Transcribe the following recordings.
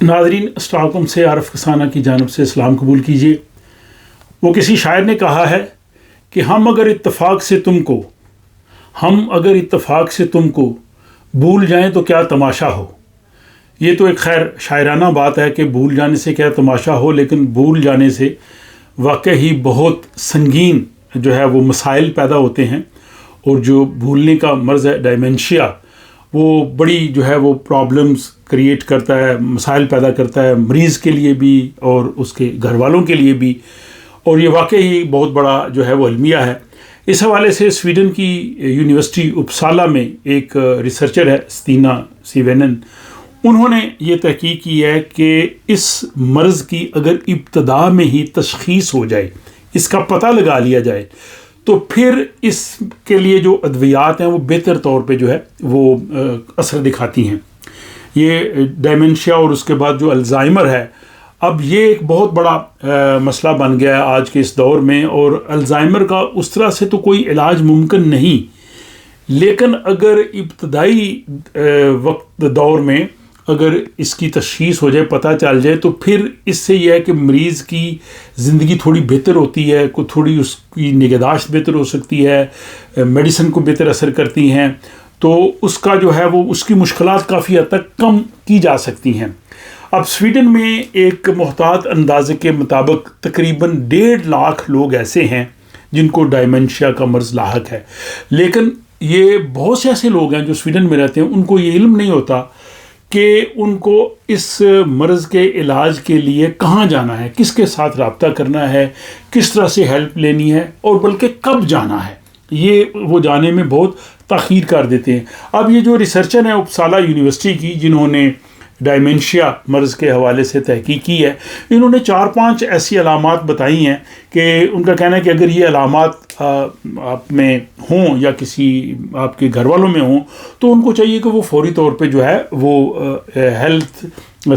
ناظرین، stock home سے عارف کسانہ کی جانب سے سلام قبول کیجیے۔ وہ کسی شاعر نے کہا ہے کہ ہم اگر اتفاق سے تم کو بھول جائیں تو کیا تماشا ہو۔ یہ تو ایک خیر شاعرانہ بات ہے کہ بھول جانے سے کیا تماشا ہو، لیکن بھول جانے سے واقعی بہت سنگین جو ہے وہ مسائل پیدا ہوتے ہیں، اور جو بھولنے کا مرض ہے ڈائمینشیا، وہ بڑی جو ہے وہ پرابلمز کریٹ کرتا ہے، مسائل پیدا کرتا ہے، مریض کے لیے بھی اور اس کے گھر والوں کے لیے بھی، اور یہ واقعی بہت بڑا جو ہے وہ المیہ ہے۔ اس حوالے سے سویڈن کی یونیورسٹی اپسالا میں ایک ریسرچر ہے ستینا سیوینن، انہوں نے یہ تحقیق کی ہے کہ اس مرض کی اگر ابتدا میں ہی تشخیص ہو جائے، اس کا پتہ لگا لیا جائے، تو پھر اس کے لیے جو ادویات ہیں وہ بہتر طور پہ جو ہے وہ اثر دکھاتی ہیں۔ یہ ڈائمینشیا اور اس کے بعد جو الزائمر ہے، اب یہ ایک بہت بڑا مسئلہ بن گیا ہے آج کے اس دور میں، اور الزائمر کا اس طرح سے تو کوئی علاج ممکن نہیں، لیکن اگر ابتدائی دور میں اگر اس کی تشخیص ہو جائے، پتہ چل جائے، تو پھر اس سے یہ ہے کہ مریض کی زندگی تھوڑی بہتر ہوتی ہے، تھوڑی اس کی نگہداشت بہتر ہو سکتی ہے، میڈیسن کو بہتر اثر کرتی ہیں، تو اس کا جو ہے وہ اس کی مشکلات کافی حد تک کم کی جا سکتی ہیں۔ اب سویڈن میں ایک محتاط اندازے کے مطابق تقریباً 1.5 لاکھ لوگ ایسے ہیں جن کو ڈائمینشیا کا مرض لاحق ہے، لیکن یہ بہت سے ایسے لوگ ہیں جو سویڈن میں رہتے ہیں، ان کو یہ علم نہیں ہوتا کہ ان کو اس مرض کے علاج کے لیے کہاں جانا ہے، کس کے ساتھ رابطہ کرنا ہے، کس طرح سے ہیلپ لینی ہے، اور بلکہ کب جانا ہے، یہ وہ جانے میں بہت تاخیر کر دیتے ہیں۔ اب یہ جو ریسرچر ہیں اپسالا یونیورسٹی کی، جنہوں نے ڈائمینشیا مرض کے حوالے سے تحقیق کی ہے، انہوں نے 4-5 ایسی علامات بتائی ہیں کہ ان کا کہنا ہے کہ اگر یہ علامات آپ میں ہوں یا کسی آپ کے گھر والوں میں ہوں، تو ان کو چاہیے کہ وہ فوری طور پہ جو ہے وہ ہیلتھ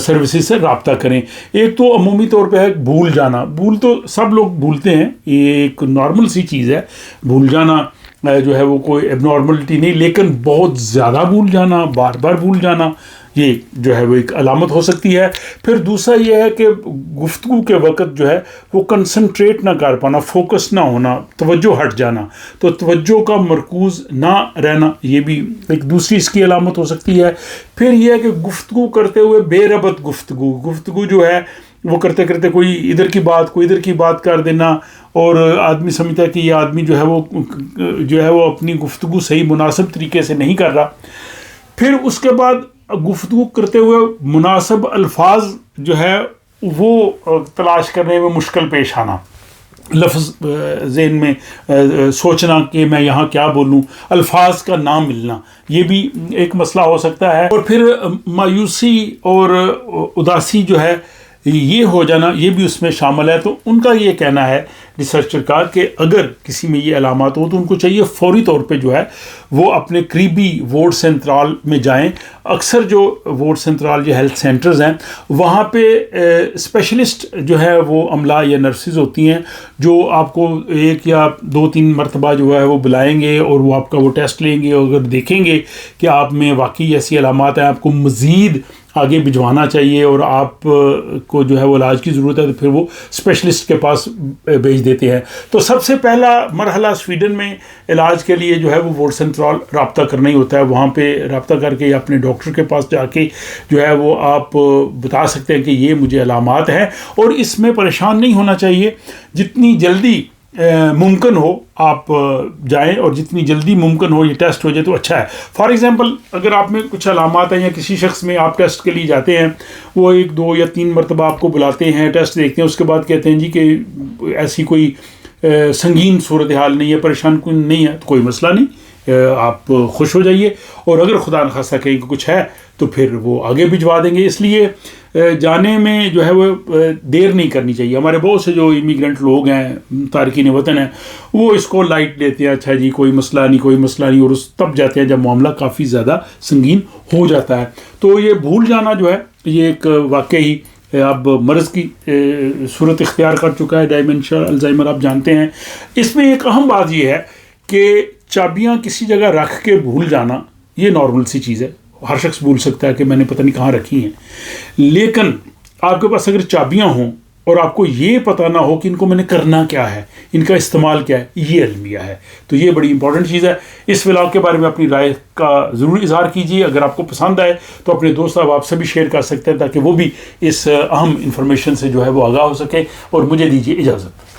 سروسز سے رابطہ کریں۔ ایک تو عمومی طور پہ ہے بھول جانا، بھول تو سب لوگ بھولتے ہیں، یہ ایک نارمل سی چیز ہے، بھول جانا جو ہے وہ کوئی ایب نارملٹی نہیں، لیکن بہت زیادہ بھول جانا، بار بار بھول جانا، یہ جو ہے وہ ایک علامت ہو سکتی ہے۔ پھر دوسرا یہ ہے کہ گفتگو کے وقت جو ہے وہ کنسنٹریٹ نہ کر پانا، فوکس نہ ہونا، توجہ ہٹ جانا، تو توجہ کا مرکوز نہ رہنا، یہ بھی ایک دوسری اس کی علامت ہو سکتی ہے۔ پھر یہ ہے کہ گفتگو کرتے ہوئے بے ربط گفتگو جو ہے وہ کرتے کرتے کوئی ادھر کی بات کر دینا، اور آدمی سمجھتا ہے کہ یہ آدمی جو ہے وہ اپنی گفتگو صحیح مناسب طریقے سے نہیں کر رہا۔ پھر اس کے بعد گفتگو کرتے ہوئے مناسب الفاظ جو ہے وہ تلاش کرنے میں مشکل پیش آنا، لفظ ذہن میں سوچنا کہ میں یہاں کیا بولوں، الفاظ کا نہ ملنا، یہ بھی ایک مسئلہ ہو سکتا ہے۔ اور پھر مایوسی اور اداسی جو ہے یہ ہو جانا، یہ بھی اس میں شامل ہے۔ تو ان کا یہ کہنا ہے ریسرچر کا کہ اگر کسی میں یہ علامات ہوں تو ان کو چاہیے فوری طور پہ جو ہے وہ اپنے قریبی وارڈ سنترال میں جائیں۔ اکثر جو وارڈ سنترال جو ہیلتھ سینٹرز ہیں، وہاں پہ اسپیشلسٹ جو ہے وہ عملہ یا نرسز ہوتی ہیں جو آپ کو 1 یا 2-3 مرتبہ جو ہے وہ بلائیں گے، اور وہ آپ کا وہ ٹیسٹ لیں گے، اور اگر دیکھیں گے کہ آپ میں واقعی ایسی علامات ہیں، آپ کو مزید آگے بھجوانا چاہیے اور آپ کو جو ہے وہ علاج کی ضرورت ہے، تو پھر وہ اسپیشلسٹ کے پاس بھیج دیتے ہیں۔ تو سب سے پہلا مرحلہ سویڈن میں علاج کے لیے جو ہے وہ وارڈ سنترال رابطہ کرنا ہی ہوتا ہے۔ وہاں پہ رابطہ کر کے یا اپنے ڈاکٹر کے پاس جا کے جو ہے وہ آپ بتا سکتے ہیں کہ یہ مجھے علامات ہیں، اور اس میں پریشان نہیں ہونا چاہیے۔ جتنی جلدی ممکن ہو آپ جائیں، اور جتنی جلدی ممکن ہو یہ ٹیسٹ ہو جائے تو اچھا ہے۔ فار ایگزامپل اگر آپ میں کچھ علامات ہیں یا کسی شخص میں آپ ٹیسٹ کے لیے جاتے ہیں، وہ 1, 2 یا 3 مرتبہ آپ کو بلاتے ہیں، ٹیسٹ دیکھتے ہیں، اس کے بعد کہتے ہیں جی کہ ایسی کوئی سنگین صورتحال نہیں ہے، پریشان کن نہیں ہے، تو کوئی مسئلہ نہیں، آپ خوش ہو جائیے، اور اگر خدا نخواستہ کہیں کہ کچھ ہے تو پھر وہ آگے بھجوا دیں گے۔ اس لیے جانے میں جو ہے وہ دیر نہیں کرنی چاہیے۔ ہمارے بہت سے جو امیگرینٹ لوگ ہیں، تارکین وطن ہیں، وہ اس کو لائٹ لیتے ہیں، اچھا جی کوئی مسئلہ نہیں، اور تب جاتے ہیں جب معاملہ کافی زیادہ سنگین ہو جاتا ہے۔ تو یہ بھول جانا جو ہے یہ ایک واقعی اب مرض کی صورت اختیار کر چکا ہے، ڈائمینشیا الزائمر آپ جانتے ہیں۔ اس میں ایک اہم بات یہ ہے کہ چابیاں کسی جگہ رکھ کے بھول جانا یہ نارمل سی چیز ہے، ہر شخص بھول سکتا ہے کہ میں نے پتہ نہیں کہاں رکھی ہیں، لیکن آپ کے پاس اگر چابیاں ہوں اور آپ کو یہ پتہ نہ ہو کہ ان کو میں نے کرنا کیا ہے، ان کا استعمال کیا ہے، یہ المیہ ہے. تو یہ بڑی امپورٹنٹ چیز ہے. اس ولاگ کے بارے میں اپنی رائے کا ضرور اظہار کیجیے. اگر آپ کو پسند آئے تو اپنے دوست آپ سے بھی شیئر کر سکتے ہیں تاکہ وہ بھی اس اہم انفارمیشن سے جو ہے وہ آگاہ ہو سکے. اور مجھے دیجیے اجازت.